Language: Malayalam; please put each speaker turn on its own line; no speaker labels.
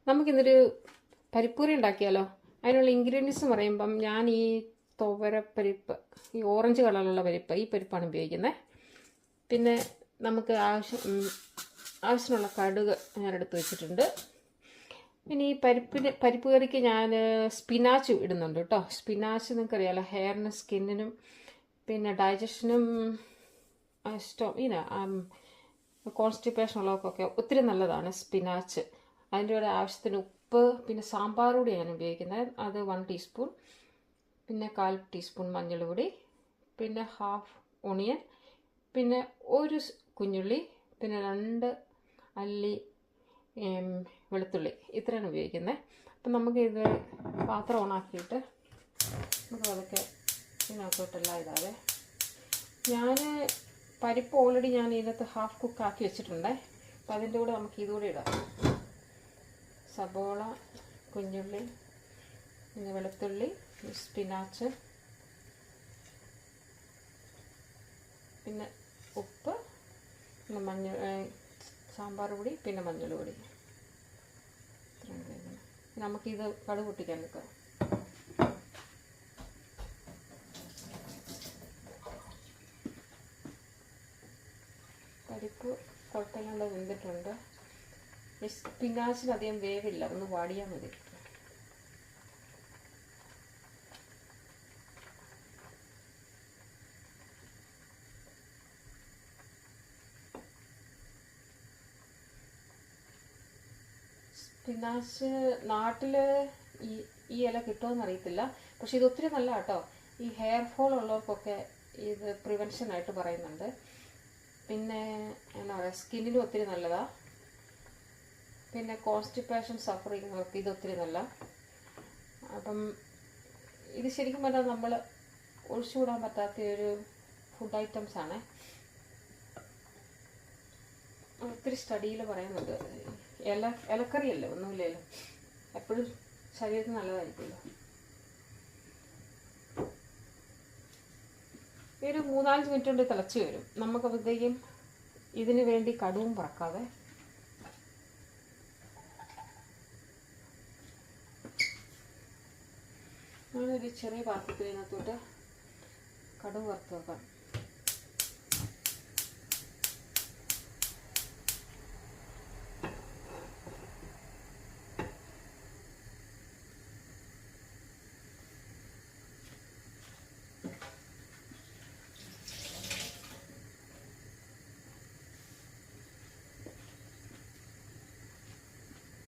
നമുക്കിന്നൊരു പരിപ്പൂരി ഉണ്ടാക്കിയാലോ? അതിനുള്ള ഇൻഗ്രീഡിയൻസ് എന്ന് പറയുമ്പം ഞാൻ ഈ തുവരപ്പരിപ്പ്, ഈ ഓറഞ്ച് കളറിലുള്ള പരിപ്പ്, ഈ പരിപ്പാണ് ഉപയോഗിക്കുന്നത്. പിന്നെ നമുക്ക് ആവശ്യമുള്ള കടുക് ഞാൻ എടുത്ത് വെച്ചിട്ടുണ്ട്. പിന്നെ ഈ പരിപ്പ് കറിക്ക് ഞാൻ സ്പിനാച്ച് ഇടുന്നുണ്ട് കേട്ടോ. സ്പിനാച്ച് നിങ്ങൾക്കറിയാമല്ലോ, ഹെയറിനും സ്കിന്നിനും പിന്നെ ഡൈജഷനും കോൺസ്റ്റിപ്പേഷൻ ഉള്ളവർക്കൊക്കെ ഒത്തിരി നല്ലതാണ് സ്പിനാച്ച്. അതിൻ്റെ കൂടെ ആവശ്യത്തിന് ഉപ്പ്, പിന്നെ സാമ്പാർ പൊടി ഞാൻ ഉപയോഗിക്കുന്നത്, അത് 1 ടീസ്പൂൺ, പിന്നെ 1/4 ടീസ്പൂൺ മഞ്ഞൾ പൊടി, പിന്നെ ഹാഫ് ഓണിയൻ, പിന്നെ ഒരു കുഞ്ഞുള്ളി, പിന്നെ 2 അല്ലി വെളുത്തുള്ളി, ഇത്രയാണ് ഉപയോഗിക്കുന്നത്. അപ്പം നമുക്കിത് പാത്രം ഓണാക്കിയിട്ട് നമുക്ക് അതൊക്കെ ഇതിനകത്തോട്ടെല്ലാം ഇടാതെ, ഞാൻ പരിപ്പ് ഓൾറെഡി ഞാൻ ഇതിനകത്ത് ഹാഫ് കുക്കാക്കി വെച്ചിട്ടുണ്ട്. അപ്പം അതിൻ്റെ കൂടെ നമുക്ക് ഇതുകൂടെ ഇടാം. സബോള, കുഞ്ഞുള്ളി, പിന്നെ വെളുത്തുള്ളി, സ്പിനാച്ച്, പിന്നെ ഉപ്പ്, പിന്നെ സാമ്പാർ പൊടി, പിന്നെ മഞ്ഞൾ പൊടി. നമുക്കിത് കടുക് പൊട്ടിക്കാൻ നിൽക്കാം. പരിപ്പ് കുഴപ്പമില്ലാണ്ട് വെന്തിട്ടുണ്ട്. സ്പിനാച്ചിനധികം വേവില്ല, ഒന്ന് വാടിയാൽ മതി. സ്പിനാച്ച് നാട്ടിൽ ഈ ഇല കിട്ടുമെന്ന് അറിയത്തില്ല, പക്ഷെ ഇത് ഒത്തിരി നല്ല കേട്ടോ. ഈ ഹെയർ ഫോൾ ഉള്ളവർക്കൊക്കെ ഇത് പ്രിവെൻഷനായിട്ട് പറയുന്നുണ്ട്. പിന്നെ എന്താ പറയുക, സ്കിന്നിനും ഒത്തിരി നല്ലതാണ്. പിന്നെ കോൺസ്റ്റിപ്പേഷൻ സഫർ ചെയ്യുന്നവർക്ക് ഇത് ഒത്തിരി നല്ല. അപ്പം ഇത് ശരിക്കും പറഞ്ഞാൽ നമ്മൾ ഒഴിച്ചുകൂടാൻ പറ്റാത്ത ഒരു ഫുഡ് ഐറ്റംസ് ആണ്. ഒത്തിരി സ്റ്റഡിയിൽ പറയുന്നുണ്ട്. ഇലക്കറിയല്ലേ, ഒന്നുമില്ലല്ലോ, എപ്പോഴും ശരീരത്തിന് നല്ലതായിരിക്കുമല്ലോ. ഒരു 3-4 മിനിറ്റ് കൊണ്ട് തിളച്ച് വരും. നമുക്കപ്പോഴത്തേക്കും ഇതിന് വേണ്ടി കടുവും പറക്കാതെ നമ്മളൊരു ചെറിയ പാത്രത്തിനകത്തോട്ട് കടുവ് വറുത്ത് വെക്കാം.